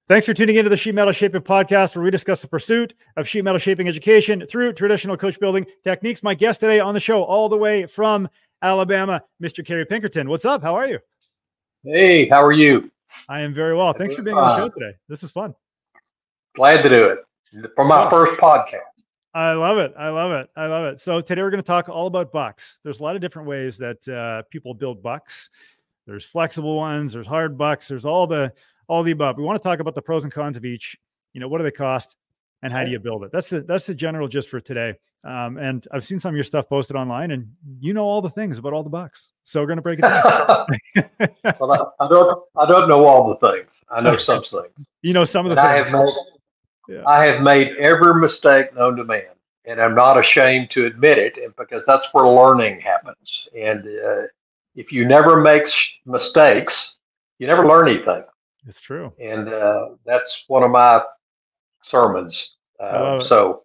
Thanks for tuning into the Sheet Metal Shaping podcast, where we discuss the pursuit of sheet metal shaping education through traditional coach building techniques. My guest today on the show, all the way from Alabama, Mr. Kerry Pinkerton. What's up? How are you? Hey, how are you? I am very well. Thanks for being on the show today. This is fun. Glad to do it for my first podcast. I love it. I love it. I love it. So today we're going to talk all about bucks. There's a lot of different ways that people build bucks. There's flexible ones. There's hard bucks. There's all the above. We want to talk about the pros and cons of each. You know, what do they cost, and how do you build it? That's the general gist for today. And I've seen some of your stuff posted online, and you know all the things about all the bucks. So we're going to break it down. Well, I don't know all the things. I know some things. You know some of the things. I have made every mistake known to man, and I'm not ashamed to admit it, and because that's where learning happens. And if you never make mistakes, you never learn anything. It's true. And that's one of my sermons. So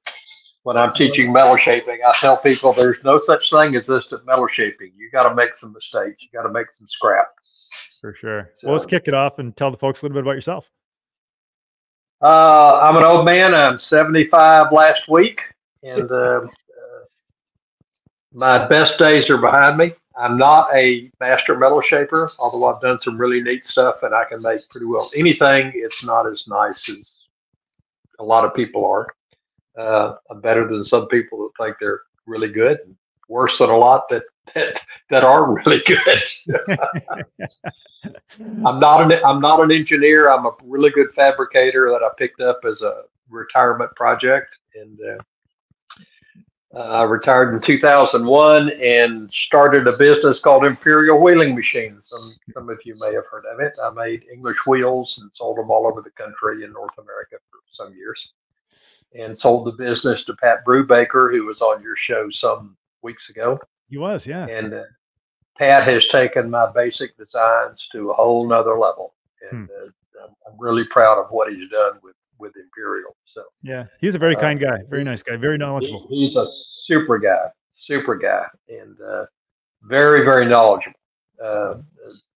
when I'm teaching metal shaping, I tell people there's no such thing as instant metal shaping. You got to make some mistakes. You got to make some scrap. For sure. So, well, let's kick it off and tell the folks a little bit about yourself. I'm an old man. I'm 75 last week, and my best days are behind me. I'm not a master metal shaper, although I've done some really neat stuff, and I can make pretty well anything. It's not as nice as a lot of people are. I'm better than some people that think they're really good, and worse than a lot that are really good. I'm not an engineer. I'm a really good fabricator that I picked up as a retirement project, and I retired in 2001 and started a business called Imperial Wheeling Machines. Some of you may have heard of it. I made Englishwheels and sold them all over the country in North America for some years, and sold the business to Pat Brubaker, who was on your show some weeks ago. He was, yeah. And Pat has taken my basic designs to a whole nother level, and I'm really proud of what he's done with Imperial. So yeah, he's a very kind guy, very nice guy, very knowledgeable. He's a super guy, and very, very knowledgeable,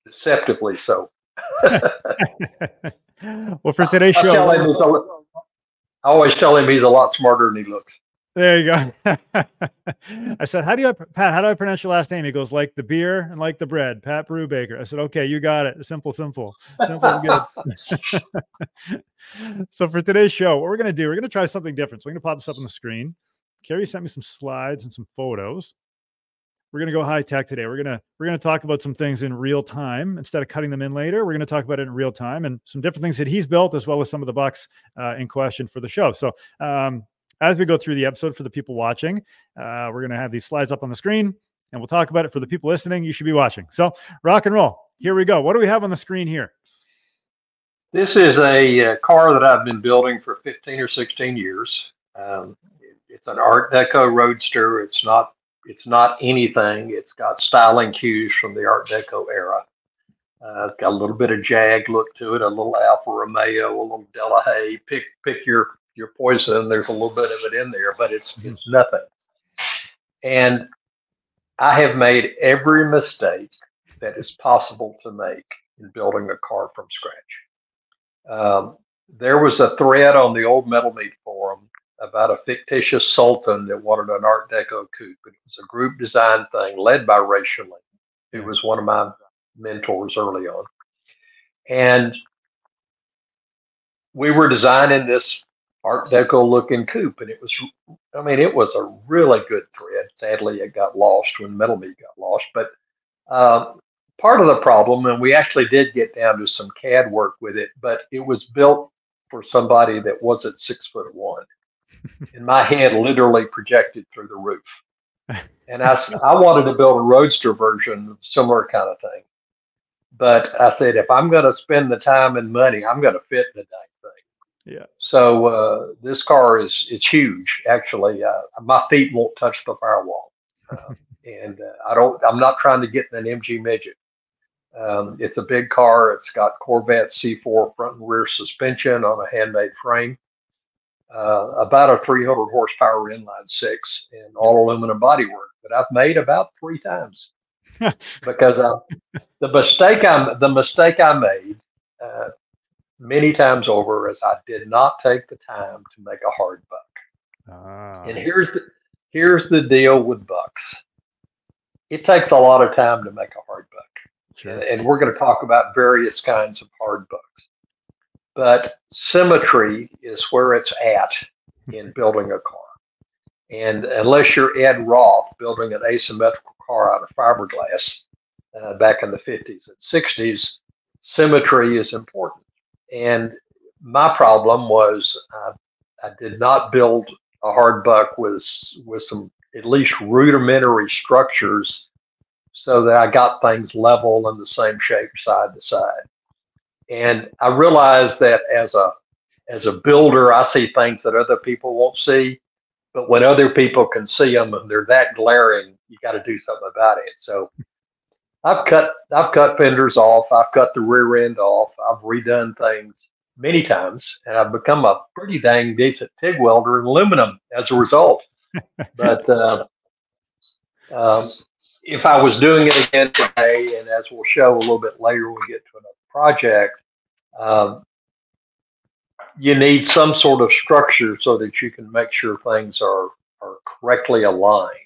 deceptively so. Well, for today's show, I always tell him he's a lot smarter than he looks. There you go. I said, Pat, how do I pronounce your last name? He goes, like the beer and like the bread, Pat Brubaker. I said, okay, you got it. Simple and good. So for today's show, what we're going to do, we're going to try something different. So we're going to pop this up on the screen. Kerry sent me some slides and some photos. We're going to go high tech today. We're going to talk about some things in real time instead of cutting them in later. We're going to talk about it in real time and some different things that he's built, as well as some of the bucks in question for the show. So, as we go through the episode for the people watching, we're going to have these slides up on the screen, and we'll talk about it for the people listening. You should be watching. So rock and roll. Here we go. What do we have on the screen here? This is a car that I've been building for 15 or 16 years. It's an Art Deco Roadster. It's not anything. It's got styling cues from the Art Deco era. It's got a little bit of Jag look to it, a little Alfa Romeo, a little Delahaye. Pick your poison. There's a little bit of it in there, but it's nothing. And I have made every mistake that is possible to make in building a car from scratch. There was a thread on the old metalmeet forum about a fictitious sultan that wanted an Art Deco coupe. It was a group design thing led by Wray Schelin, who was one of my mentors early on. And we were designing this Art Deco looking coupe, and it was a really good thread. Sadly, it got lost when metalmeet got lost, but part of the problem, and we actually did get down to some CAD work with it, but it was built for somebody that wasn't 6'1", and my head literally projected through the roof. And I wanted to build a roadster version of similar kind of thing, but I said, if I'm going to spend the time and money, I'm going to fit the dang thing. Yeah. So this car it's huge. Actually, my feet won't touch the firewall, and I'm not trying to get in an MG midget. It's a big car. It's got Corvette C4 front and rear suspension on a handmade frame. About a 300 horsepower inline six and all aluminum bodywork that I've made about 3 times because the mistake I made many times over is I did not take the time to make a hard buck. And here's the deal with bucks. It takes a lot of time to make a hard buck. Sure. And we're going to talk about various kinds of hard bucks. But symmetry is where it's at in building a car. And unless you're Ed Roth building an asymmetrical car out of fiberglass back in the 50s and 60s, symmetry is important. And my problem was I did not build a hard buck with some at least rudimentary structures so that I got things level and the same shape side to side. And I realized that as a builder, I see things that other people won't see. But when other people can see them and they're that glaring, you got to do something about it. So I've cut fenders off. I've cut the rear end off. I've redone things many times, and I've become a pretty dang decent TIG welder in aluminum as a result. But if I was doing it again today, and as we'll show a little bit later when we get to another project, you need some sort of structure so that you can make sure things are correctly aligned.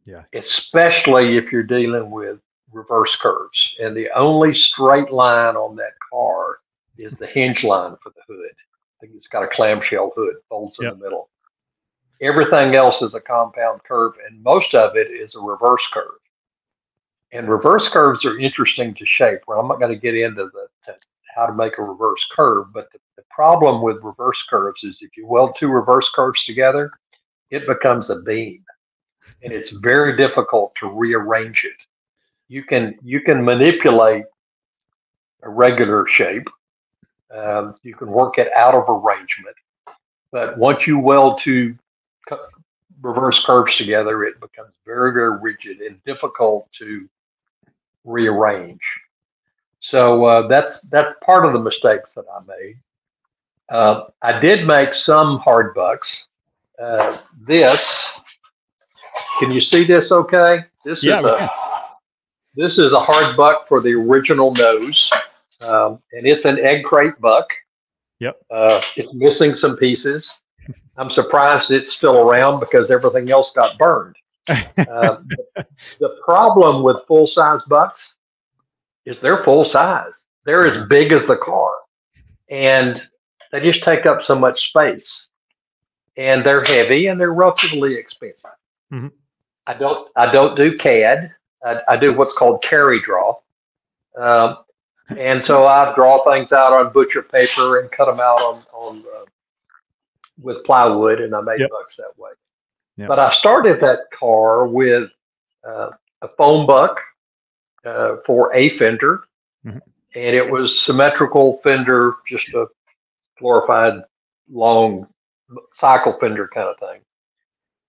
Yeah. Especially if you're dealing with reverse curves. And the only straight line on that car is the hinge line for the hood. I think it's got a clamshell hood, folds in the middle. Everything else is a compound curve, and most of it is a reverse curve. And reverse curves are interesting to shape. Well, I'm not going to get into how to make a reverse curve, but the problem with reverse curves is if you weld two reverse curves together, it becomes a beam, and it's very difficult to rearrange it. You can manipulate a regular shape. You can work it out of arrangement, but once you weld two reverse curves together, it becomes very, very rigid and difficult to rearrange. So that's part of the mistakes that I made. I did make some hard bucks. Can you see this okay? This is a hard buck for the original nose, and it's an egg crate buck. Yep. It's missing some pieces. I'm surprised it's still around because everything else got burned. The problem with full-size bucks is they're full size. They're as big as the car, and they just take up so much space. And they're heavy and they're relatively expensive. Mm-hmm. I don't do CAD. I do what's called carry draw. And so I draw things out on butcher paper and cut them out on with plywood, and I make bucks that way. Yep. But I started that car with a foam buck for a fender, and it was symmetrical fender, just a glorified long cycle fender kind of thing.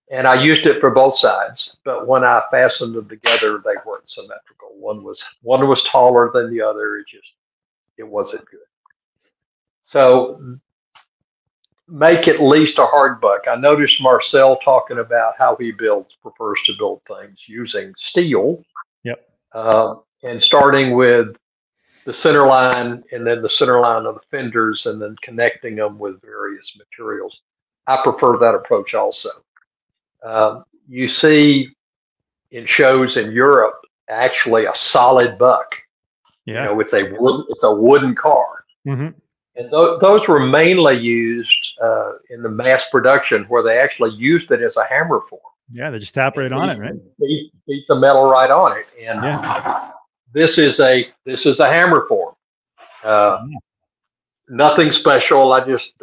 And I used it for both sides, but when I fastened them together, they weren't symmetrical. One was taller than the other. It wasn't good. So make at least a hard buck. I noticed Marcel talking about how he prefers to build things using steel. Yep. And starting with the center line and then the center line of the fenders and then connecting them with various materials. I prefer that approach also. You see in shows in Europe actually a solid buck. Yeah. You know, it's a wooden car. Mm-hmm. And those were mainly used in the mass production where they actually used it as a hammer form. Yeah, they just tap right on it, right? Beat the metal right on it. And this is a hammer form. Nothing special. I just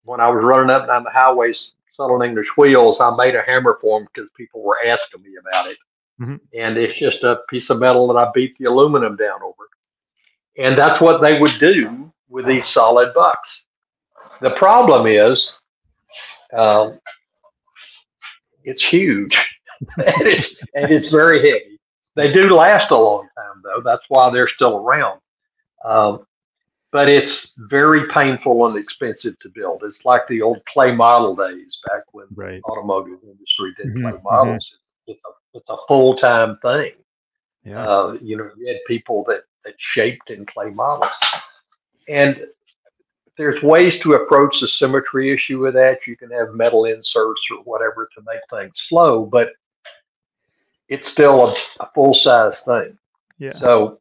when I was running up and down the highways selling English wheels, I made a hammer form because people were asking me about it. Mm-hmm. And it's just a piece of metal that I beat the aluminum down over. And that's what they would do with these solid bucks. The problem is it's huge and it's very heavy. They do last a long time though. That's why they're still around. But it's very painful and expensive to build. It's like the old clay model days back when the automotive industry did clay models. It's a full-time thing. Yeah. You had people that shaped in clay models. And there's ways to approach the symmetry issue with that. You can have metal inserts or whatever to make things flow, but it's still a full-size thing. Yeah. So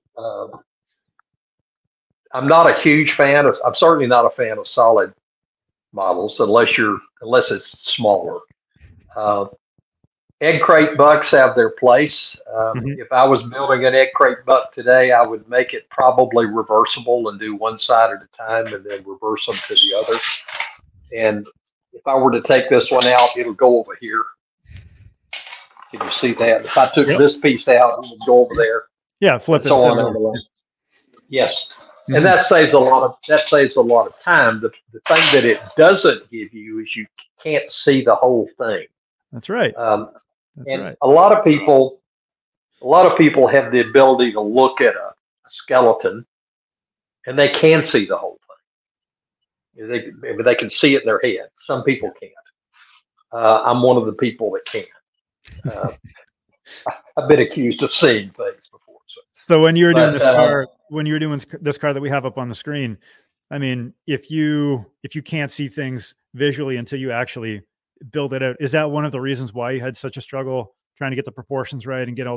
I'm not a huge fan of, I'm certainly not a fan of solid models unless it's smaller. Egg crate bucks have their place. If I was building an egg crate buck today, I would make it probably reversible and do one side at a time and then reverse them to the other. And if I were to take this one out, it'll go over here. Can you see that? If I took this piece out, it would go over there. Yeah, flip it. So on. Yes. And that saves a lot of time. The thing that it doesn't give you is you can't see the whole thing. That's right. That's right. A lot of people have the ability to look at a skeleton and they can see the whole thing. They can see it in their head. Some people can't. I'm one of the people that can't. I've been accused of seeing things before. So when you were doing this car that we have up on the screen, I mean, if you can't see things visually until you actually build it out, is that one of the reasons why you had such a struggle trying to get the proportions right and get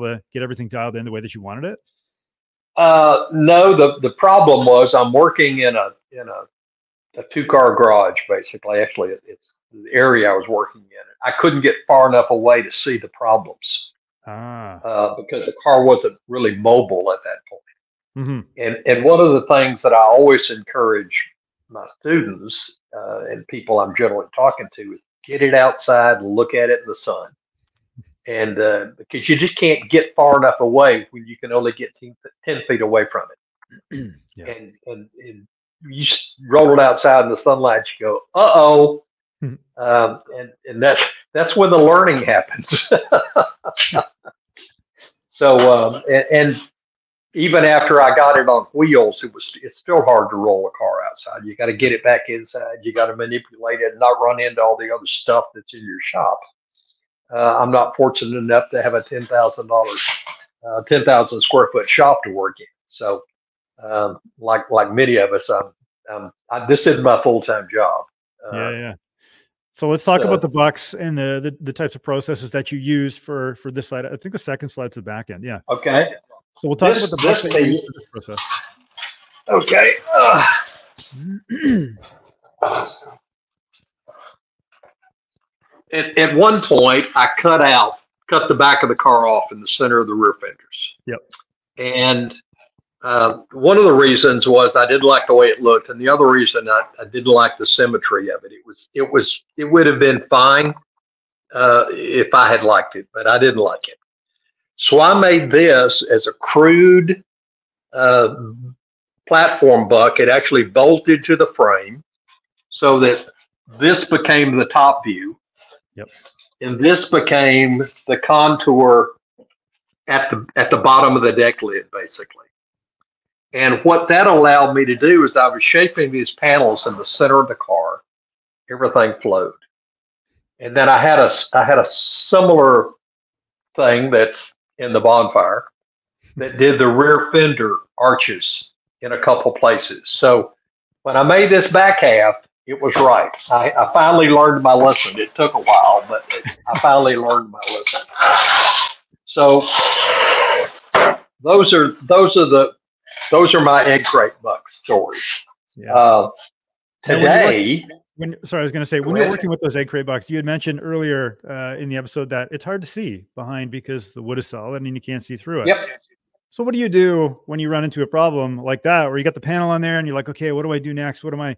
everything dialed in the way that you wanted it? No, the problem was I'm working in a 2-car garage, basically. Actually, it's the area I was working in. I couldn't get far enough away to see the problems because the car wasn't really mobile at that point. And one of the things that I always encourage my students and people I'm generally talking to is get it outside and look at it in the sun. And because you just can't get far enough away when you can only get 10 feet away from it. And you roll it outside in the sunlight, you go, uh-oh. And that's when the learning happens. So, and even after I got it on wheels, it's still hard to roll a car outside. You got to get it back inside. You got to manipulate it and not run into all the other stuff that's in your shop. I'm not fortunate enough to have a $10,000, 10,000 square foot shop to work in. So, like many of us, this is my full-time job. Yeah. So let's talk about the bucks and the types of processes that you use for this slide. I think the second slide's the back end. Yeah. Okay. So we'll talk about the bucks that you use for this process. Okay. At one point, I cut the back of the car off in the center of the rear fenders. Yep. And one of the reasons was I didn't like the way it looked, and the other reason I didn't like the symmetry of it. It would have been fine if I had liked it, but I didn't like it. So I made this as a crude platform buck. It actually bolted to the frame so that this became the top view. Yep. And this became the contour at the bottom of the deck lid, basically. And what that allowed me to do is I was shaping these panels in the center of the car. Everything flowed. And then I had a similar thing that's in the bonfire that did the rear fender arches in a couple places. So when I made this back half, it was right. I finally learned my lesson. It took a while, but I finally learned my lesson. So those are my egg crate buck stories. Yeah. Today, I was going to say, when you're working with those egg crate bucks, you had mentioned earlier in the episode that it's hard to see behind because the wood is solid and you can't see through it. Yep. So what do you do when you run into a problem like that, where you got the panel on there and you're like, okay, what do I do next? What are my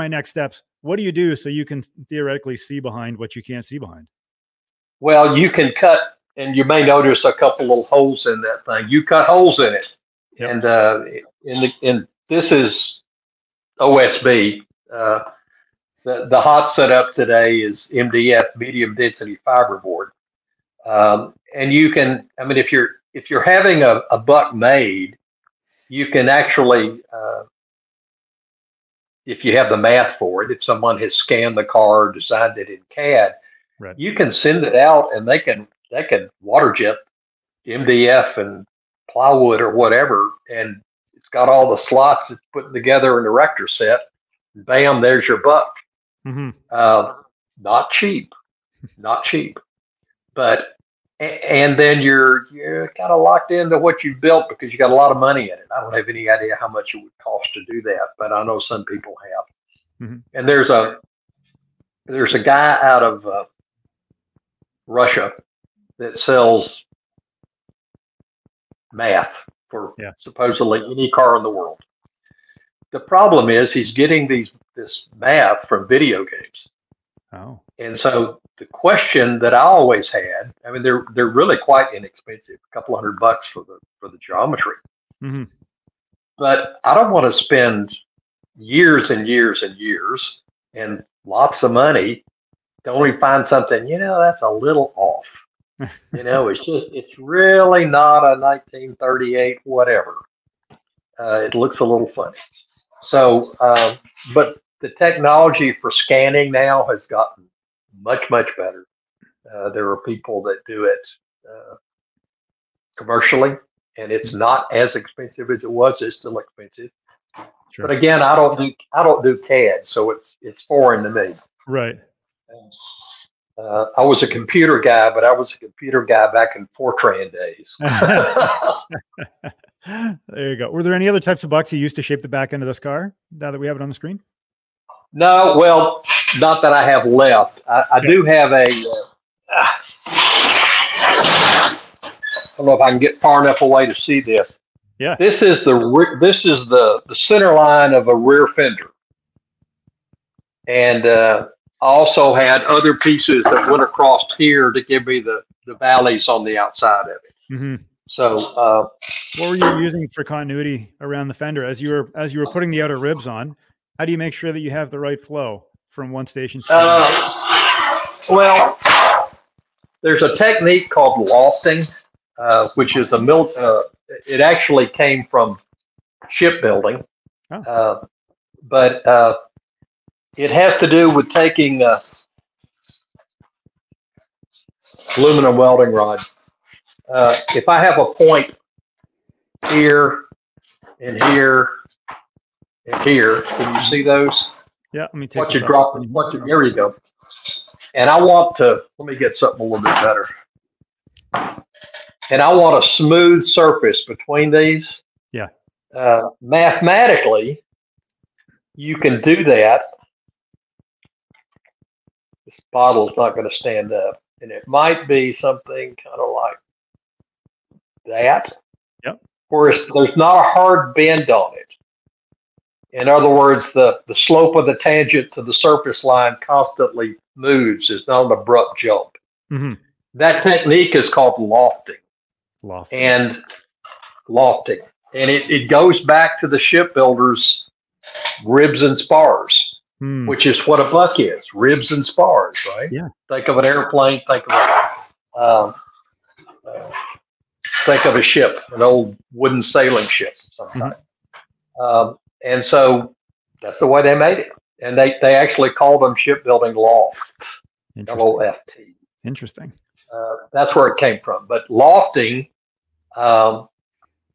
next steps? What do you do so you can theoretically see behind what you can't see behind? Well, you can cut, and you may notice a couple little holes in that thing. You cut holes in it. Yep. And this is OSB. The hot setup today is MDF, medium density fiberboard. And you can, I mean, if you're having a buck made, you can actually, if you have the math for it, if someone has scanned the car, designed it in CAD, right, you can send it out and they can water jet MDF and plywood or whatever, and it's got all the slots it's put together in the erector set, bam, there's your buck. Mm-hmm. Not cheap, not cheap, but and then you're kind of locked into what you built because you got a lot of money in it. I don't have any idea how much it would cost to do that, but I know some people have. Mm-hmm. And there's a guy out of Russia that sells math for supposedly any car in the world. The problem is he's getting this math from video games. Oh. And so the question that I always had, I mean, they're really quite inexpensive, a couple $100 for the geometry. Mm-hmm. But I don't want to spend years and years and years and lots of money to only find something, that's a little off. It's really not a 1938 whatever. It looks a little funny. So, but the technology for scanning now has gotten much, much better. There are people that do it commercially, and it's not as expensive as it was. It's still expensive. Sure. But again, I don't do CAD, so it's foreign to me. Right. I was a computer guy, but I was a computer guy back in Fortran days. There you go. Were there any other types of bucks you used to shape the back end of this car now that we have it on the screen? No, well, not that I have left. I do have a. I don't know if I can get far enough away to see this. Yeah. This is the center line of a rear fender, and I also had other pieces that went across here to give me the valleys on the outside of it. Mm-hmm. So, what were you using for continuity around the fender as you were putting the outer ribs on? How do you make sure that you have the right flow from one station to the next? Well, there's a technique called lofting, which is it actually came from shipbuilding, but it has to do with taking aluminum welding rod. If I have a point here and here and here, can you see those? Yeah, let me take what you drop. There you go. And I want to, let me get something a little bit better. And I want a smooth surface between these. Yeah. Mathematically, you can do that. This bottle is not going to stand up. And it might be something kind of like that. Yep. Where there's not a hard bend on it. In other words, the slope of the tangent to the surface line constantly moves. It's not an abrupt jump. Mm-hmm. That technique is called lofting. And it goes back to the shipbuilders' ribs and spars, which is what a buck is, ribs and spars, right? Yeah. Think of an airplane, think of a ship, an old wooden sailing ship sometime. Mm-hmm. And so that's the way they made it. And they actually called them shipbuilding loft, L-O-F-T. Interesting. That's where it came from. But lofting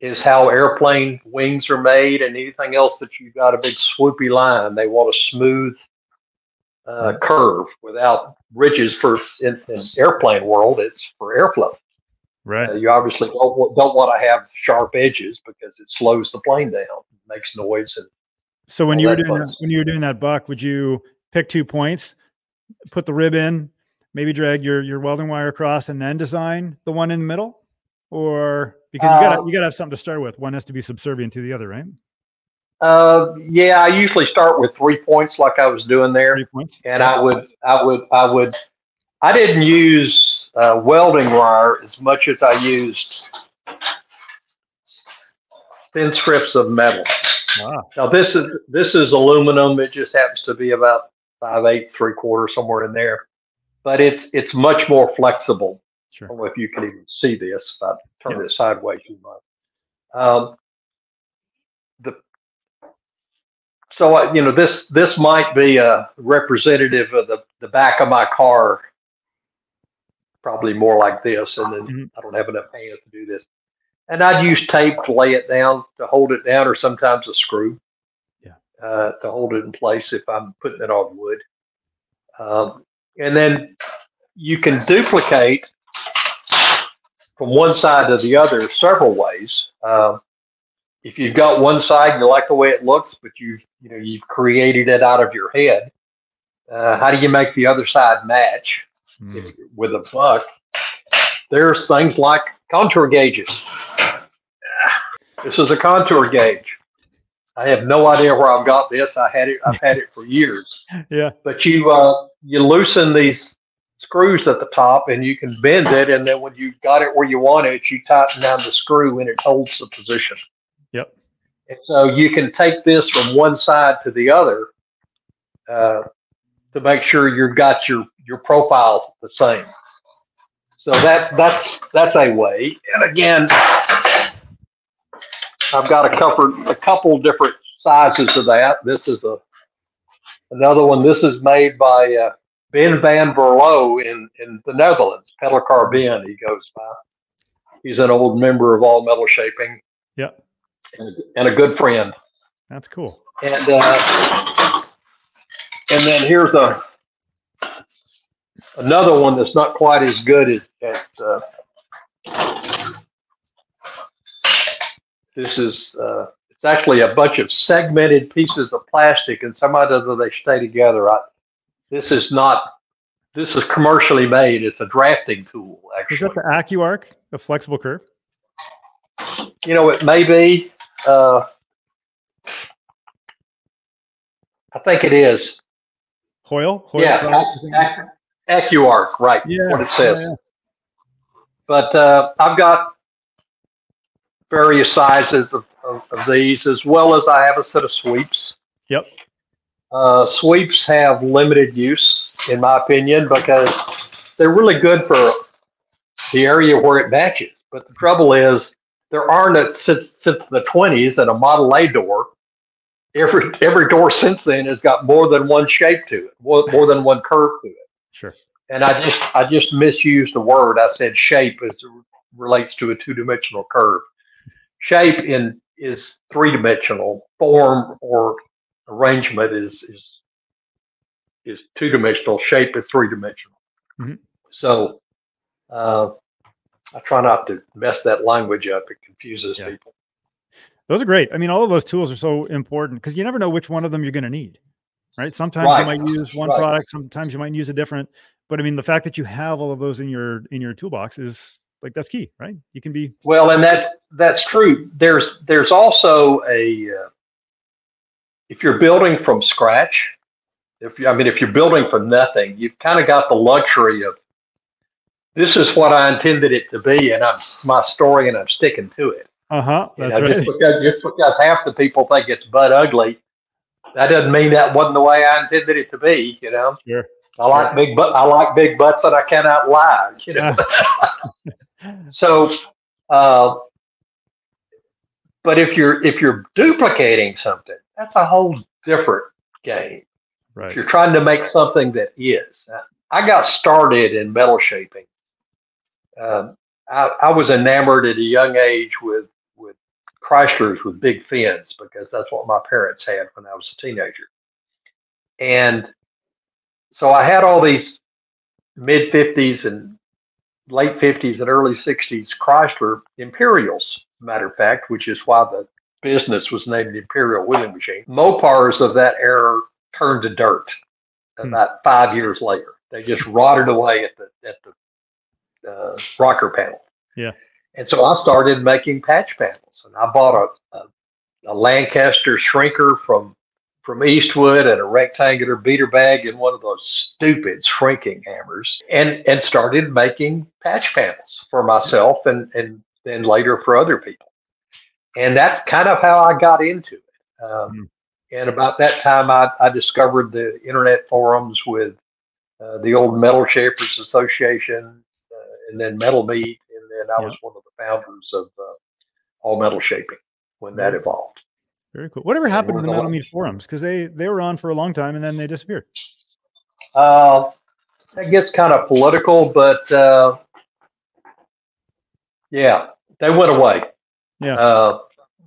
is how airplane wings are made, and anything else that you've got a big swoopy line. They want a smooth curve without ridges. In airplane world, it's for airflow. Right. You obviously don't want to have sharp edges because it slows the plane down, makes noise. And so when you were doing that buck, would you pick 2 points, put the rib in, maybe drag your welding wire across, and then design the one in the middle? Or because you gotta have something to start with. One has to be subservient to the other, right? Yeah, I usually start with 3 points, like I was doing there. 3 points. And I didn't use welding wire as much as I used thin strips of metal. Wow. Now this is aluminum. It just happens to be about 5/8, 3/4, somewhere in there. But it's much more flexible. Sure. I don't know if you can even see this. If I turn it sideways, you might. This might be a representative of the back of my car. Probably more like this, and then I don't have enough hands to do this. And I'd use tape to lay it down, to hold it down, or sometimes a screw. Yeah. to hold it in place if I'm putting it on wood. And then you can duplicate from one side to the other several ways. If you've got one side, you like the way it looks, but you've created it out of your head. How do you make the other side match with a buck? There's things like contour gauges. This is a contour gauge. I have no idea where I've got this. I've had it for years. Yeah. But you loosen these screws at the top and you can bend it, and then when you got it where you want it, you tighten down the screw and it holds the position. Yep. And so you can take this from one side to the other to make sure you've got your profile the same. So that's a way. And again, I've got a couple different sizes of that. This is another one. This is made by Ben van Berlo in the Netherlands. Pedalcar Ben, he goes by. He's an old member of All Metal Shaping. Yep. And a good friend. That's cool. And then here's another one that's not quite as good as this is. It's actually a bunch of segmented pieces of plastic, and somehow they stay together. This is commercially made. It's a drafting tool, actually. Is that the AccuArc, a flexible curve? It may be. I think it is. Hoyle? Yeah, AccuArc, right. Yeah, what it says. Yeah. But I've got various sizes of these, as well as I have a set of sweeps. Yep. Sweeps have limited use, in my opinion, because they're really good for the area where it matches. But the trouble is, there aren't, since the 20s, and a Model A door, every door since then has got more than one shape to it, more than one curve to it. Sure. And I just misused the word. I said shape as it relates to a two-dimensional curve. Shape is three-dimensional. Form or arrangement is two-dimensional. Shape is three-dimensional. Mm-hmm. So I try not to mess that language up. It confuses people. Those are great. I mean, all of those tools are so important because you never know which one of them you're going to need, right? Sometimes you might use one product. Sometimes you might use a different. But I mean, the fact that you have all of those in your toolbox is like, that's key, right? You can be well, and that's true. There's also if you're building from scratch, if you're building from nothing, you've kind of got the luxury of, this is what I intended it to be, and my story, and I'm sticking to it. That's right. Just because half the people think it's butt ugly, that doesn't mean that wasn't the way I intended it to be. Sure. I like big butts, and I cannot lie. So, but if you're duplicating something, that's a whole different game. Right. If you're trying to make something that is, I got started in metal shaping. I was enamored at a young age with Chryslers with big fins, because that's what my parents had when I was a teenager. And so I had all these mid 50s and late 50s and early 60s Chrysler Imperials, matter of fact, which is why the business was named Imperial Wheeling Machine. Mopars of that era turned to dirt about 5 years later. They just rotted away at the rocker panel. Yeah. And so I started making patch panels, and I bought a Lancaster shrinker from Eastwood and a rectangular beater bag and one of those stupid shrinking hammers, and started making patch panels for myself and then later for other people. And that's kind of how I got into it. And about that time, I discovered the internet forums with the old Metal Shapers Association, and then metalmeet, and then I was one of the founders of All Metal Shaping when that evolved. Very cool. Whatever happened to the metalmeet forums? Because they were on for a long time and then they disappeared. I guess kind of political, but yeah, they went away. Yeah.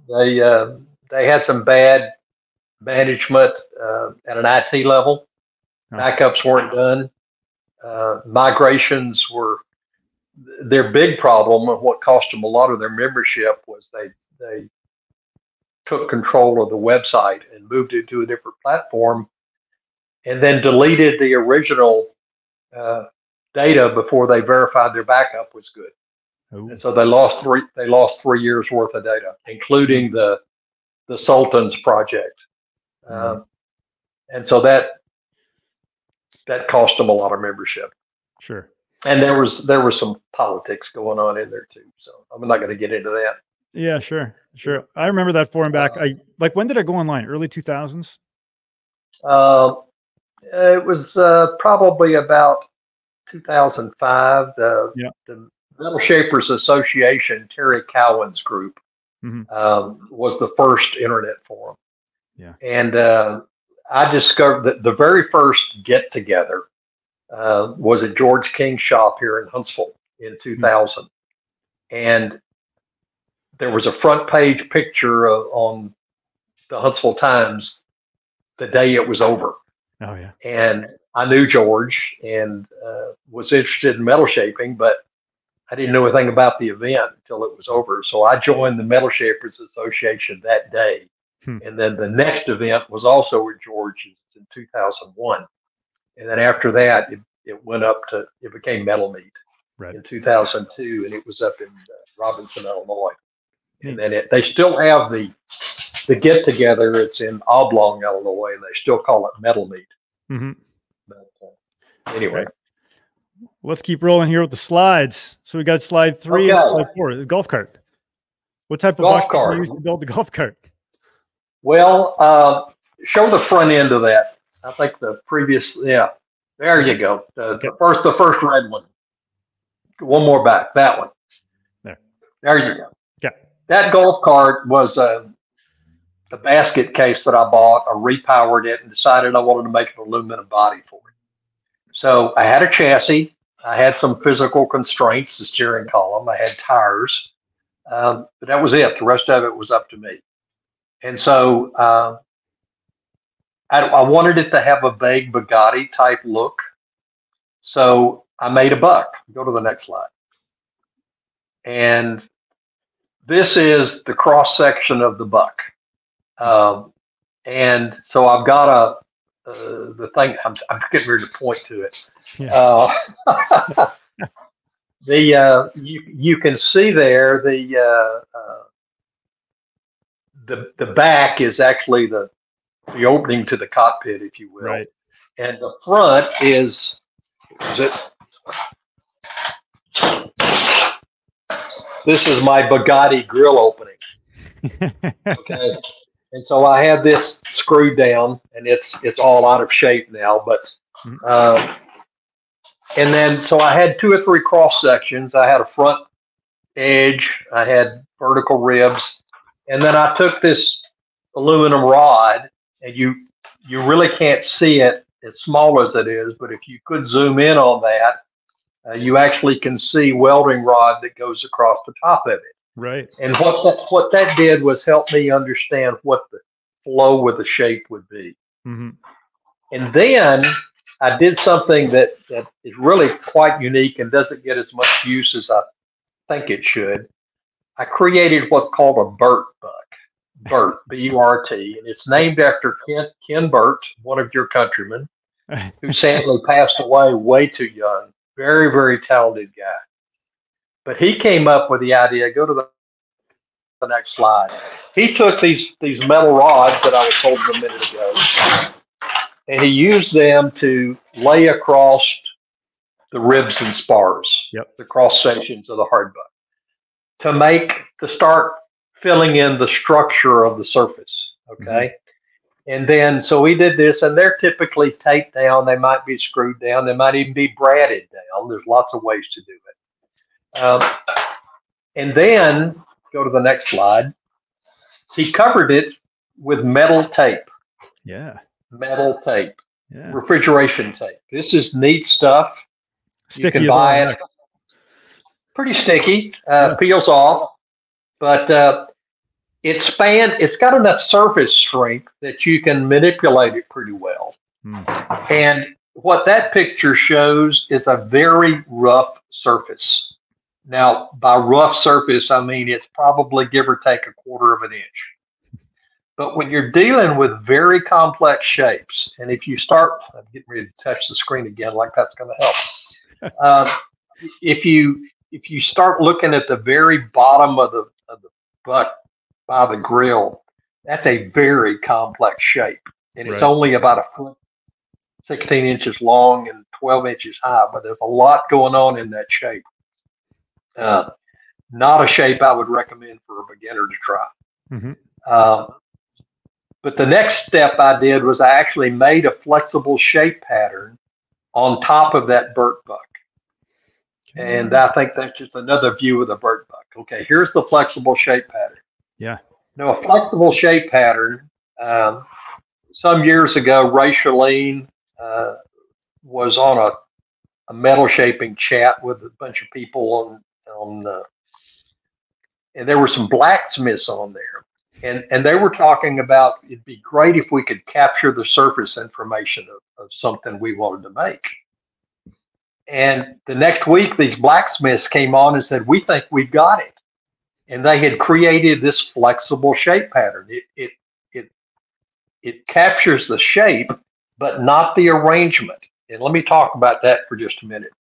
They had some bad management at an IT level. Backups weren't done. Migrations were their big problem, and what cost them a lot of their membership was they took control of the website and moved it to a different platform, and then deleted the original data before they verified their backup was good. Ooh. And so they lost 3 years worth of data, including the Sultan's project. And so that cost them a lot of membership. Sure. And there was some politics going on in there too. So I'm not going to get into that. Yeah, sure. I remember that forum back. When did I go online? Early 2000s? It was probably about 2005. The Metal Shapers Association, Terry Cowan's group, was the first internet forum. Yeah. And I discovered that the very first get together was at George King's shop here in Huntsville in 2000. And there was a front page picture on the Huntsville Times the day it was over. Oh, yeah. And I knew George and was interested in metal shaping, but I didn't know anything about the event until it was over. So I joined the Metal Shapers Association that day. And then the next event was also at George's in 2001. And then after that, it became metalmeet in 2002, and it was up in Robinson, Illinois. And then they still have the get together. It's in Oblong, Illinois, and they still call it metalmeet. But anyway, let's keep rolling here with the slides. So we got slide 3 and slide 4. The golf cart. What type of box did you use to build the golf cart? Well, show the front end of that. I think the previous, there you go. The first red one. One more back. That one. There you go. Yeah. That golf cart was a basket case that I bought. I repowered it and decided I wanted to make an aluminum body for it. So I had a chassis. I had some physical constraints, the steering column. I had tires. But that was it. The rest of it was up to me. And so I wanted it to have a vague Bugatti type look. So I made a Buck. Go to the next slide. And this is the cross section of the Buck. And so I've got the thing, I'm getting ready to point to it. Yeah. You can see there the back is actually the opening to the cockpit, if you will. Right. And the front is it? This is my Bugatti grill opening. Okay. And so I have this screwed down, and it's all out of shape now. But and then so I had 2 or 3 cross sections. I had a front edge. I had vertical ribs. And then I took this aluminum rod, and you really can't see it as small as it is, but if you could zoom in on that, you actually can see welding rod that goes across the top of it. Right. And what that did was help me understand what the flow with the shape would be. And then I did something that is really quite unique and doesn't get as much use as I think it should. I created what's called a Burt Buck, Burt, B-U-R-T, and it's named after Ken Burt, one of your countrymen, who sadly passed away way too young. Very, very talented guy. But he came up with the idea. Go to the next slide. He took these metal rods that I was holding a minute ago, and he used them to lay across the ribs and spars, the cross sections of the hard buck, to start filling in the structure of the surface. Okay. And then, so we did this, and they're typically taped down. They might be screwed down. They might even be bradded down. There's lots of ways to do it. And then, go to the next slide. He covered it with metal tape. Yeah. Metal tape. Yeah. Refrigeration tape. This is neat stuff. Sticky. You can buy it. Pretty sticky. Peels off. But it's got enough surface strength that you can manipulate it pretty well. And what that picture shows is a very rough surface. Now, by rough surface, I mean it's probably give or take 1/4 of an inch. But when you're dealing with very complex shapes, and if you start, I'm getting ready to touch the screen again, like that's going to help. If you start looking at the very bottom of the butt by the grill, that's a very complex shape, and it's only about 1 foot, 16 inches long and 12 inches high. But there's a lot going on in that shape. Not a shape I would recommend for a beginner to try. But the next step I did was I actually made a flexible shape pattern on top of that Burt Buck. And I think that's just another view of the Burt Buck. Okay, here's the flexible shape pattern. Yeah. Now, a flexible shape pattern, some years ago, Wray Schelin was on a metal shaping chat with a bunch of people and there were some blacksmiths on there. And they were talking about it'd be great if we could capture the surface information of something we wanted to make. And the next week, these blacksmiths came on and said, we think we've got it. And they had created this flexible shape pattern. It captures the shape, but not the arrangement. And let me talk about that for just a minute.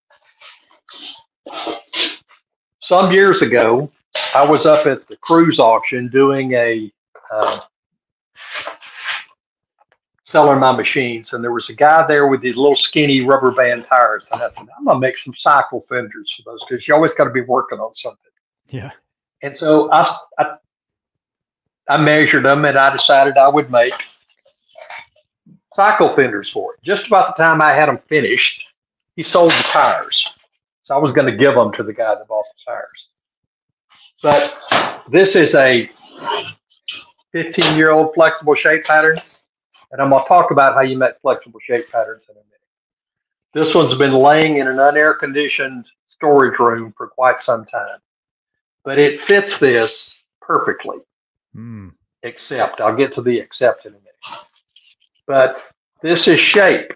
Some years ago, I was up at the cruise auction doing selling my machines, and there was a guy there with these little skinny rubber band tires. And I said, I'm gonna make some cycle fenders for those because you always got to be working on something. Yeah. And so I measured them, and I decided I would make cycle fenders for it. Just about the time I had them finished, he sold the tires. So I was going to give them to the guy that bought the tires. But this is a 15-year-old flexible shape pattern. And I'm going to talk about how you make flexible shape patterns in a minute. This one's been laying in an unair-conditioned storage room for quite some time. But it fits this perfectly. Except, I'll get to the except in a minute. But this is shape.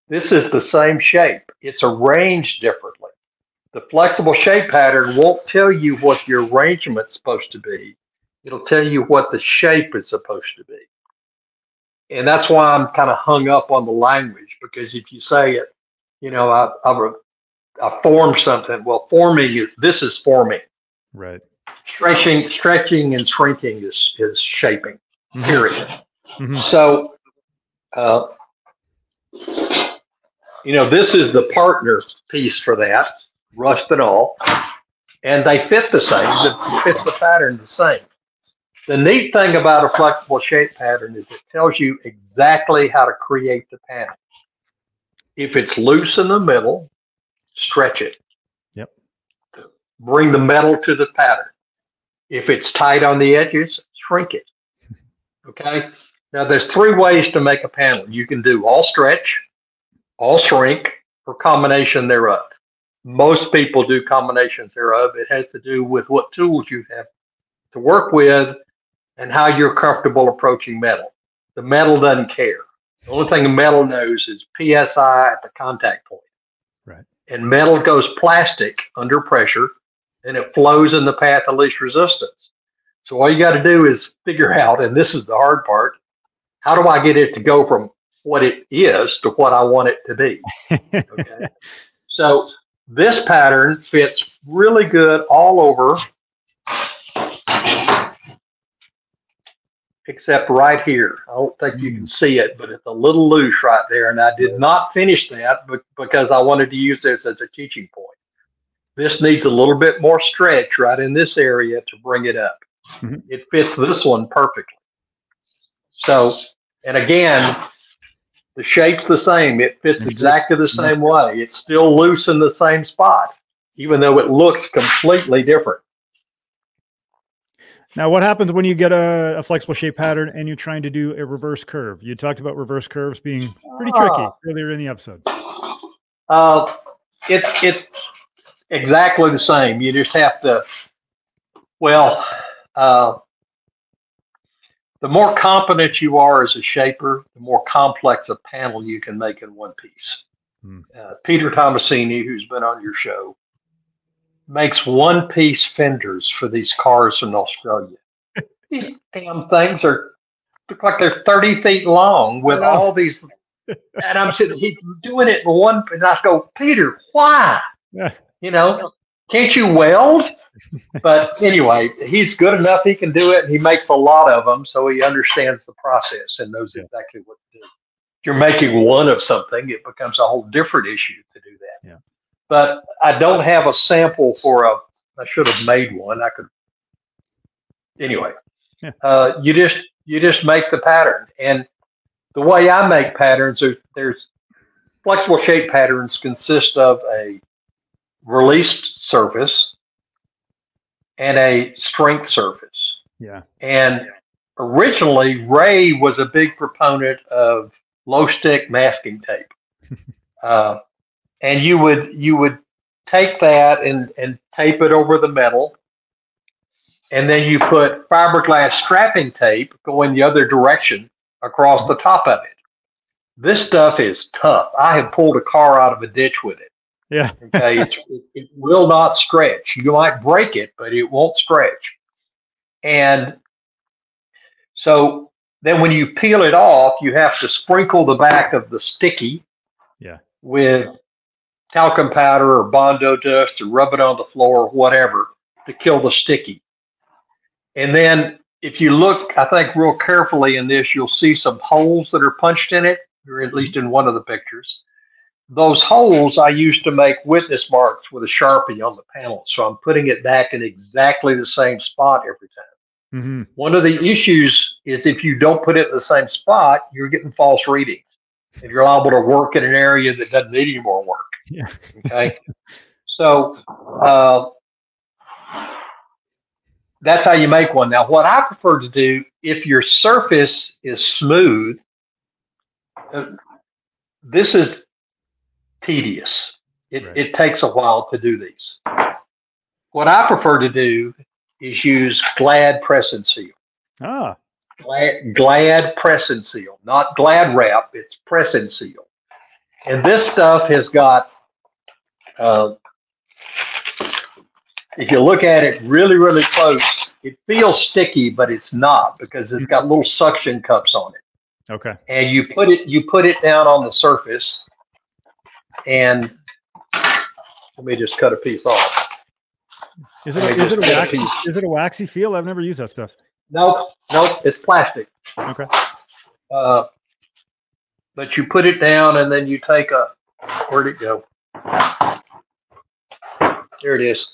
This is the same shape. It's arranged differently. The flexible shape pattern won't tell you what your arrangement's supposed to be. It'll tell you what the shape is supposed to be. And that's why I'm kind of hung up on the language, because if you say it, you know, I formed something. Well, this is forming. Right. Stretching and shrinking is shaping, period. So, you know, this is the partner piece for that, rust and all, and they fit the same. It fits the pattern the same. The neat thing about a flexible shape pattern is it tells you exactly how to create the pattern. If it's loose in the middle, stretch it. Yep. Bring the metal to the pattern. If it's tight on the edges, shrink it. Okay. Now there's 3 ways to make a panel. You can do all stretch, all shrink, or combination thereof. Most people do combinations thereof. It has to do with what tools you have to work with and how you're comfortable approaching metal. The metal doesn't care. The only thing the metal knows is PSI at the contact point. Right. And metal goes plastic under pressure, and it flows in the path of least resistance. So all you got to do is figure out, and this is the hard part, how do I get it to go from what it is to what I want it to be? Okay. So this pattern fits really good all over, except right here. I don't think you can see it, but it's a little loose right there. And I did not finish that because I wanted to use this as a teaching point. This needs a little bit more stretch right in this area to bring it up. It fits this one perfectly. So, and again, the shape's the same. It fits exactly the same way. It's still loose in the same spot, even though it looks completely different. Now, what happens when you get a flexible shape pattern and you're trying to do a reverse curve? You talked about reverse curves being pretty tricky earlier in the episode. It's exactly the same. You just have to Well, uh, the more competent you are as a shaper, the more complex a panel you can make in one piece. Peter Tomasini, who's been on your show, makes one-piece fenders for these cars in Australia. These damn things look like they're 30 feet long with all these. And I'm sitting, he's doing it in one, and I go, Peter, why? Yeah. You know, can't you weld? But anyway, he's good enough. He can do it. And he makes a lot of them, so he understands the process and knows exactly what to do. If you're making one of something, it becomes a whole different issue to do that. Yeah. But I don't have a sample for I should have made one. I could. Anyway, you just make the pattern. And the way I make patterns, there's flexible shape patterns consist of a released surface and a strength surface. Yeah. And originally, Wray was a big proponent of low stick masking tape. And you would take that and tape it over the metal. And then you put fiberglass strapping tape going the other direction across the top of it. This stuff is tough. I have pulled a car out of a ditch with it. Yeah. Okay. It will not stretch. You might break it, but it won't stretch. And so then when you peel it off, you have to sprinkle the back of the sticky with talcum powder or Bondo dust or rub it on the floor or whatever to kill the sticky. And then if you look, I think, real carefully in this, you'll see some holes that are punched in it, or at least in one of the pictures. Those holes I used to make witness marks with a Sharpie on the panel. So I'm putting it back in exactly the same spot every time. Mm-hmm. One of the issues is if you don't put it in the same spot, you're getting false readings. And you're liable to work in an area that doesn't need any more work. Yeah. Okay. So that's how you make one. Now, what I prefer to do, if your surface is smooth, this is tedious. It takes a while to do these. What I prefer to do is use Glad press and seal. Ah. Glad press and seal, not Glad wrap. It's press and seal. And this stuff has got, if you look at it really, really close, it feels sticky, but it's not because it's got little suction cups on it. Okay. And you put it down on the surface, and let me just cut a piece off. Is it a waxy feel? I've never used that stuff. Nope, it's plastic. Okay. But you put it down, and then you take where'd it go? There it is.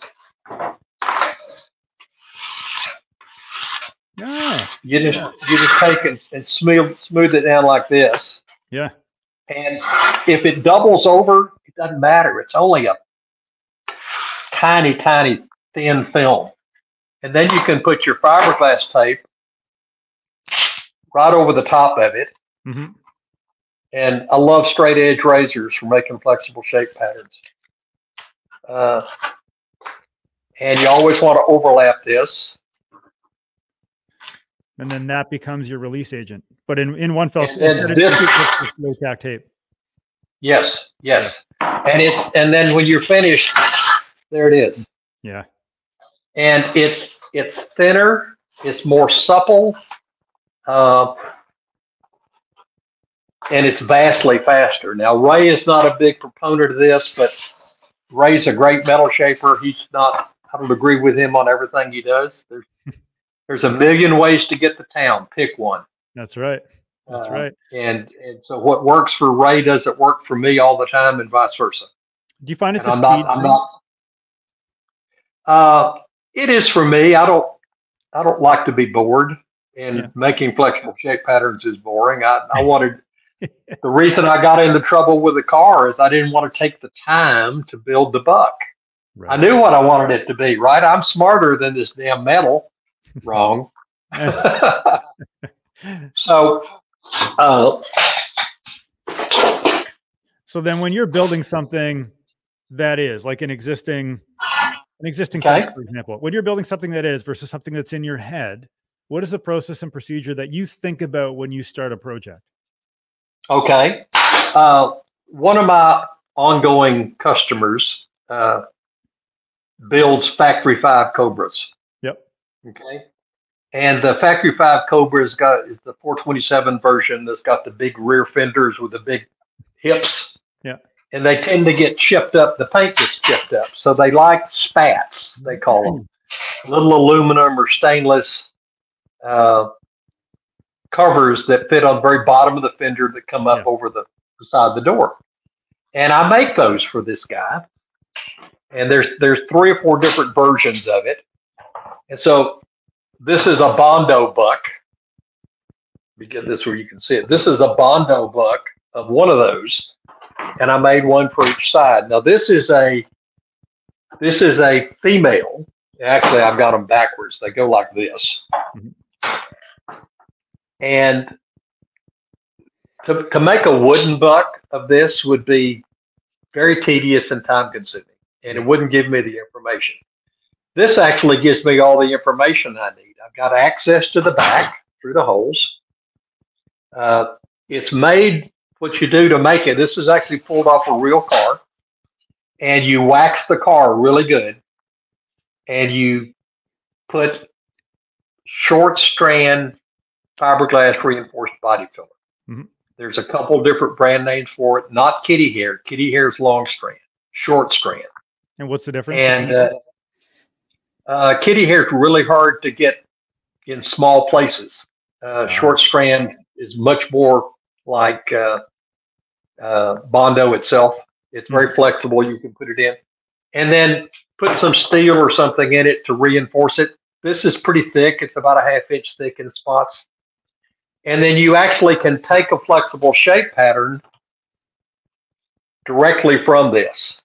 Yeah. You just take it and smooth it down like this. Yeah. And if it doubles over, it doesn't matter. It's only a tiny, tiny thin film. And then you can put your fiberglass tape right over the top of it. Mm-hmm. And I love straight edge razors for making flexible shape patterns. And you always want to overlap this. And then that becomes your release agent. But in one fell swoop, it's low tack tape. Yes. Yeah. And then when you're finished, there it is. Yeah. And it's thinner, it's more supple, and it's vastly faster. Now, Wray is not a big proponent of this, but Ray's a great metal shaper. I don't agree with him on everything he does. There's a million ways to get to town. Pick one. That's right. That's right. And so what works for Wray doesn't work for me all the time, and vice versa. Do you find it's I'm not. It is for me. I don't like to be bored, and making flexible shape patterns is boring. I wanted. The reason I got into trouble with the car is I didn't want to take the time to build the Buck. Right. I knew what I wanted it to be, right? I'm smarter than this damn metal. Wrong. So then when you're building something that is like an existing an existing Okay. fence, for example, when you're building something that is versus something that's in your head, what is the process and procedure that you think about when you start a project? Okay. One of my ongoing customers builds Factory 5 Cobras. Yep. Okay. And the Factory 5 Cobra's got the 427 version that's got the big rear fenders with the big hips. Yeah. And they tend to get chipped up. The paint gets chipped up. So they like spats, they call them. Little aluminum or stainless covers that fit on the very bottom of the fender that come up over the side of the door. And I make those for this guy. And there's 3 or 4 different versions of it. And so this is a Bondo Buck. Let me get this where you can see it. This is a Bondo Buck of one of those. And I made one for each side. Now this is a female. Actually, I've got them backwards. They go like this. And to make a wooden buck of this would be very tedious and time consuming, and it wouldn't give me the information. This actually gives me all the information I need. I've got access to the back through the holes. It's made, what you do to make it, this is actually pulled off a real car, and you wax the car really good, and you put short strand fiberglass reinforced body filler. There's a couple different brand names for it. Not kitty hair. Kitty hair is long strand, short strand. And what's the difference? And kitty hair is really hard to get in small places. Short strand is much more like Bondo itself. It's very flexible. You can put it in. And then put some steel or something in it to reinforce it. This is pretty thick. It's about a 1/2 inch thick in spots. And then you actually can take a flexible shape pattern directly from this.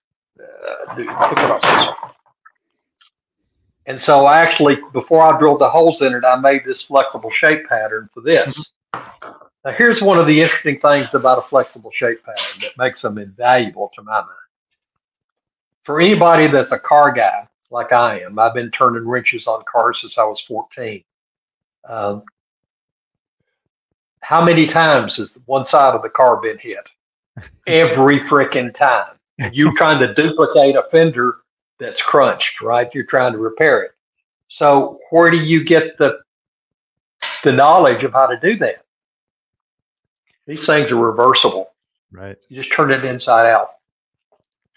And so I actually, before I drilled the holes in it, I made this flexible shape pattern for this. Now here's one of the interesting things about a flexible shape pattern that makes them invaluable to my mind. For anybody that's a car guy like I am, I've been turning wrenches on cars since I was 14. How many times has one side of the car been hit? Every freaking time. You're trying to duplicate a fender that's crunched, right? You're trying to repair it. So where do you get the knowledge of how to do that? These things are reversible. Right. You just turn it inside out,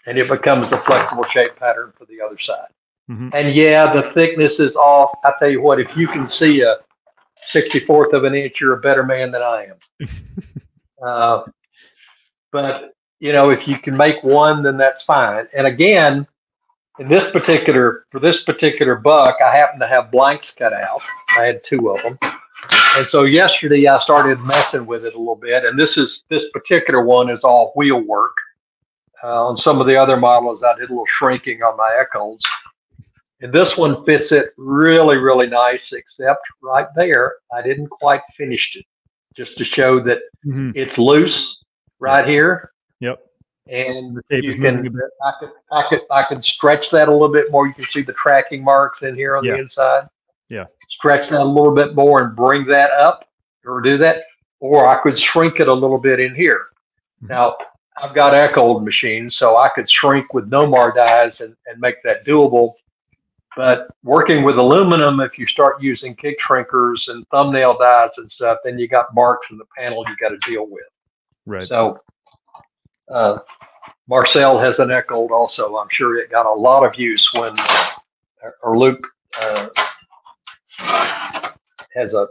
and it becomes the flexible shape pattern for the other side. And yeah, the thickness is off. I tell you what, if you can see a 64th of an inch, you're a better man than I am. But you know, if you can make one, then that's fine. And again, for this particular buck, I happen to have blanks cut out. I had 2 of them. And so yesterday I started messing with it a little bit. And this particular one is all wheel work. On some of the other models, I did a little shrinking on my echoes. And this one fits it really, really nice, except right there, I didn't quite finish it, just to show that it's loose right here. Yep. And you can, I can stretch that a little bit more. You can see the tracking marks in here on the inside. Yeah. Stretch that a little bit more and bring that up, or do that. Or I could shrink it a little bit in here. Now, I've got echoed machines, so I could shrink with Nomar dies and make that doable. But working with aluminum, if you start using kick shrinkers and thumbnail dies and stuff, then you got marks in the panel you got to deal with. Right. So Marcel has an echoed also. I'm sure it got a lot of use when, or Luke has an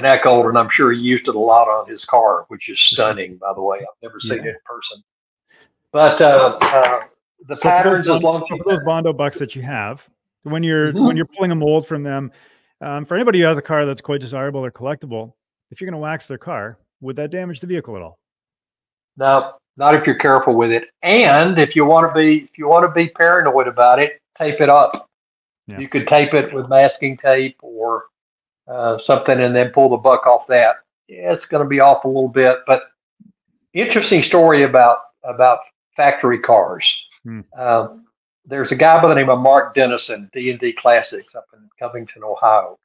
echoed, and I'm sure he used it a lot on his car, which is stunning, by the way. I've never seen it in person. But the patterns, as long as those Bondo Bucks that you have, when you're pulling a mold from them, for anybody who has a car that's quite desirable or collectible, if you're going to wax their car, would that damage the vehicle at all? No, not if you're careful with it. And if you want to be paranoid about it, tape it up. Yeah. You could tape it with masking tape or something, and then pull the buck off that. Yeah, it's going to be off a little bit, but interesting story about factory cars. there's a guy by the name of Mark Dennison, D&D Classics up in Covington, Ohio.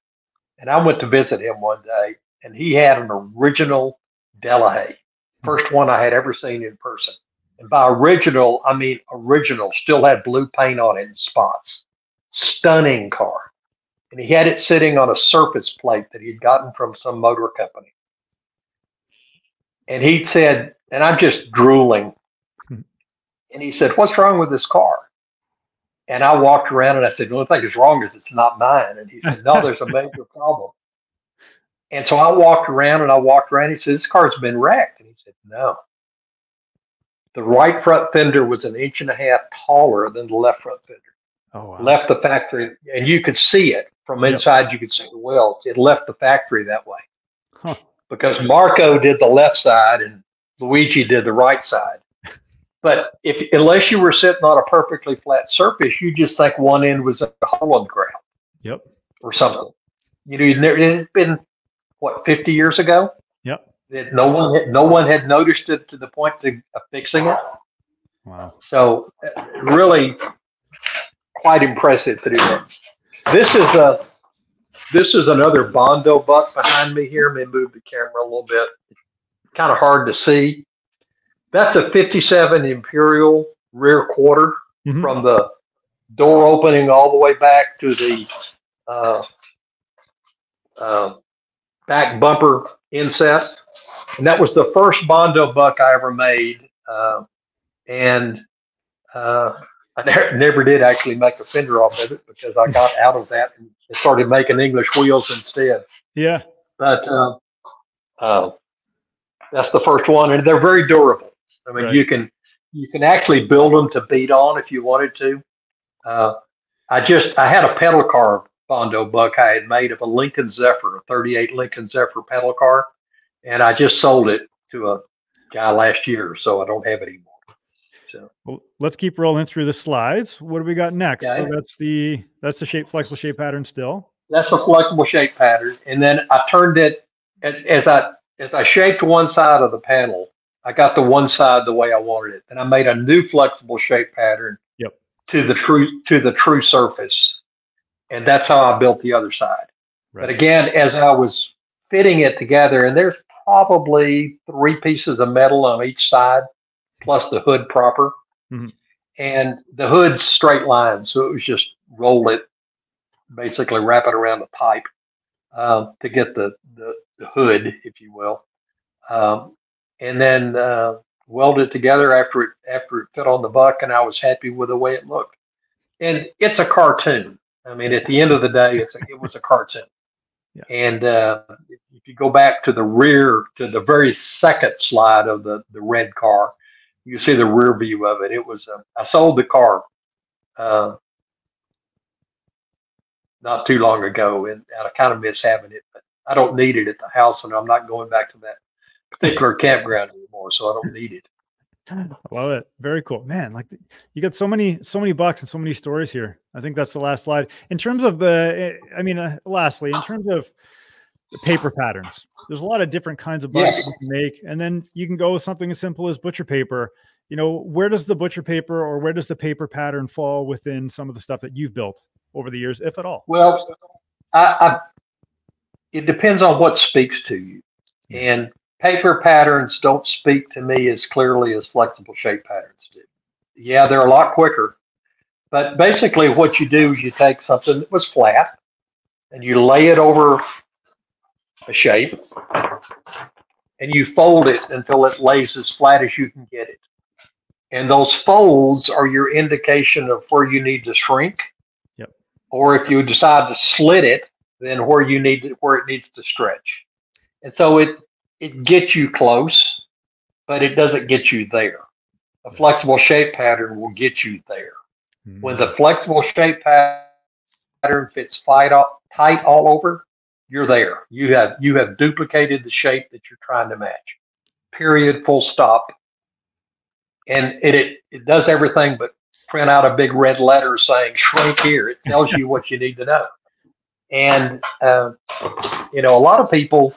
And I went to visit him one day, and he had an original Delahaye, first one I had ever seen in person. And by original, I mean original, still had blue paint on it in spots. Stunning car. And he had it sitting on a surface plate that he'd gotten from some motor company. And he said, and I'm just drooling. And he said, "What's wrong with this car?" And I walked around and I said, "The only thing that's wrong is it's not mine." And he said, "No, there's a major problem." And so I walked around and I walked around. He said, "This car's been wrecked." And he said, "No. The right front fender was 1.5 inches taller than the left front fender." Oh, wow. Left the factory, and you could see it from inside. Yep. You could see the welds. It left the factory that way. Huh. Because Marco did the left side and Luigi did the right side. But unless you were sitting on a perfectly flat surface, you just think one end was a hole in the ground. Yep. Or something. You know, it had been, what, 50 years ago? Yep. That no one had noticed it to the point of fixing it. Wow. So really quite impressive to do that. This is another Bondo Buck behind me here. Let me move the camera a little bit. It's kind of hard to see. That's a 57 Imperial rear quarter from the door opening all the way back to the back bumper inset. And that was the first Bondo Buck I ever made. I never did actually make a fender off of it because I got out of that and started making English wheels instead. Yeah. But that's the first one, and they're very durable. I mean, right. you can actually build them to beat on if you wanted to. I had a pedal car Bondo Buck I had made of a Lincoln Zephyr, a 38 Lincoln Zephyr pedal car, and I just sold it to a guy last year, so I don't have it anymore. So, well, let's keep rolling through the slides. What do we got next? Okay. So that's the flexible shape pattern still. That's the flexible shape pattern, and then I turned it as I shaped one side of the panel. I got the one side the way I wanted it. Then I made a new flexible shape pattern to the true surface, and that's how I built the other side. Right. But again, as I was fitting it together, and there's probably 3 pieces of metal on each side, plus the hood proper. And the hood's straight line, so it was just roll it, basically wrap it around the pipe to get the hood, if you will, and then weld it together after it fit on the buck, and I was happy with the way it looked. And it's a cartoon. I mean, at the end of the day, it was a cartoon. Yeah. And if you go back to the rear, to the very second slide of the red car, you see the rear view of it. It was I sold the car not too long ago, and I kind of miss having it, but I don't need it at the house, and I'm not going back to that particular campground anymore, so I don't need it. I love it. Very cool, man. Like, you got so many bucks and so many stories here. I think that's the last slide. In terms of lastly, in terms of the paper patterns, there's a lot of different kinds of bucks you can make, and then you can go with something as simple as butcher paper. You know, where does the butcher paper or where does the paper pattern fall within some of the stuff that you've built over the years, if at all? Well, it depends on what speaks to you, and paper patterns don't speak to me as clearly as flexible shape patterns do. Yeah, they're a lot quicker, but basically what you do is you take something that was flat and you lay it over a shape and you fold it until it lays as flat as you can get it. And those folds are your indication of where you need to shrink. Yep. Or if you decide to slit it, then where it needs to stretch. And so it gets you close, but it doesn't get you there. A flexible shape pattern will get you there. When the flexible shape pattern fits tight all over, you're there. You have duplicated the shape that you're trying to match. Period, full stop. And it does everything but print out a big red letter saying shrink here. It tells you what you need to know. And a lot of people,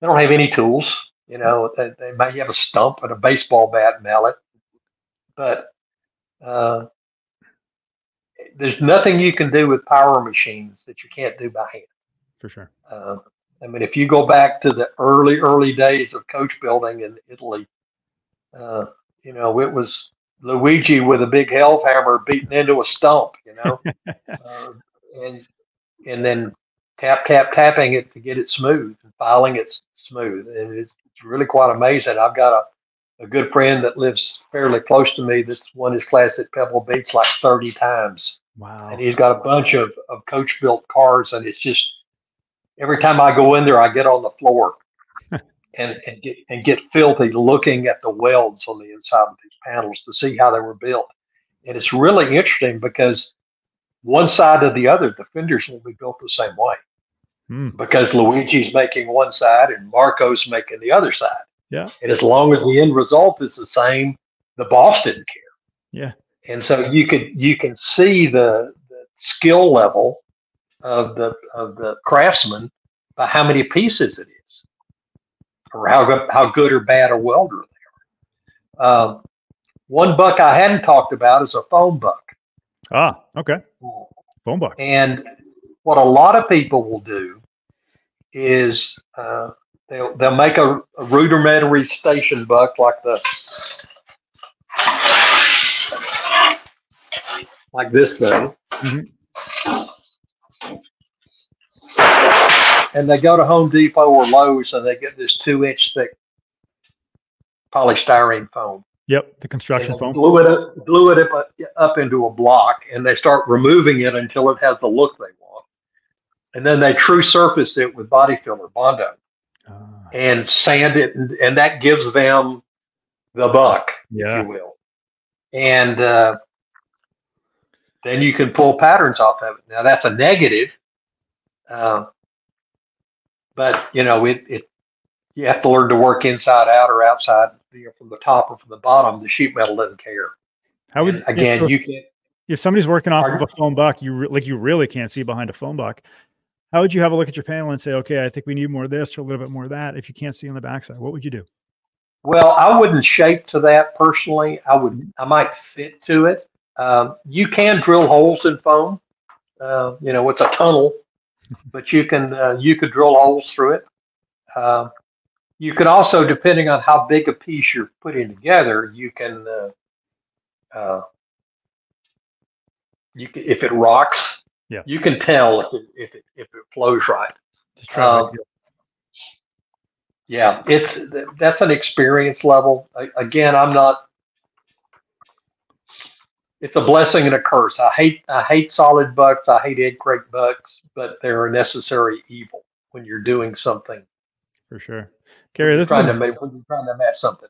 they don't have any tools. You know, they might have a stump and a baseball bat and mallet, but there's nothing you can do with power machines that you can't do by hand. For sure. I mean, if you go back to the early days of coach building in Italy, you know, it was Luigi with a big helve hammer beating into a stump, you know, and then tapping it to get it smooth and filing it smooth. And it's really quite amazing. I've got a good friend that lives fairly close to me that's won his class at Pebble Beach like 30 times. Wow. And he's got a bunch of coach built cars, and it's just, every time I go in there, I get on the floor and get filthy looking at the welds on the inside of these panels to see how they were built. And it's really interesting because one side or the other, the fenders will be built the same way. Because Luigi's making one side and Marco's making the other side. Yeah. And as long as the end result is the same, the boss didn't care. Yeah. And so you can see the skill level of the craftsman by how many pieces it is, or how good or bad a welder they are. One buck I hadn't talked about is a foam buck. Ah, okay. Foam buck. And what a lot of people will do is they'll make a rudimentary station buck like this thing. And they go to Home Depot or Lowe's and they get this 2-inch thick polystyrene foam. Yep, the construction foam. Glue it up into a block, and they start removing it until it has the look they want. And then they true surface it with body filler, Bondo, and sand it, and that gives them the buck, if you will. And then you can pull patterns off of it. Now that's a negative, but you know you have to learn to work inside out or outside, from the top or from the bottom. The sheet metal doesn't care. How would you can, if somebody's working off of a foam buck, you really can't see behind a foam buck. How would you have a look at your panel and say, okay, I think we need more of this or a little bit more of that? If you can't see on the backside, what would you do? Well, I wouldn't shape to that personally. I might fit to it. You can drill holes in foam. You know, it's a tunnel, but you could drill holes through it. You can also, depending on how big a piece you're putting together, you can if it rocks, you can tell if it flows right. Just try that's an experience level. Again, it's a blessing and a curse. I hate solid bucks. I hate egg crate bucks, but they're a necessary evil when you're doing something. For sure. Kerry, when you're trying to match something.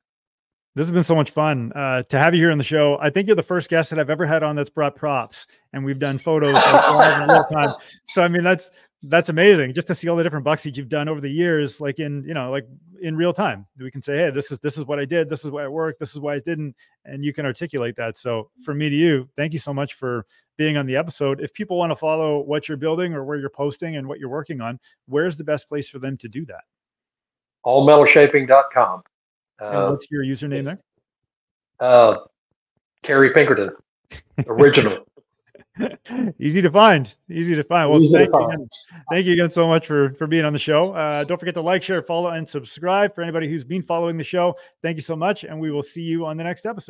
This has been so much fun to have you here on the show. I think you're the first guest that I've ever had on that's brought props, and we've done photos in real time. So, I mean, that's amazing just to see all the different bucks that you've done over the years, like in real time. We can say, hey, this is what I did. This is why it worked. This is why it didn't. And you can articulate that. So from me to you, thank you so much for being on the episode. If people want to follow what you're building or where you're posting and what you're working on, where's the best place for them to do that? allmetalshaping.com. And what's your username there? Kerry Pinkerton, original. Easy to find. Well, thank you again so much for being on the show. Don't forget to like, share, follow, and subscribe for anybody who's been following the show. Thank you so much, and we will see you on the next episode.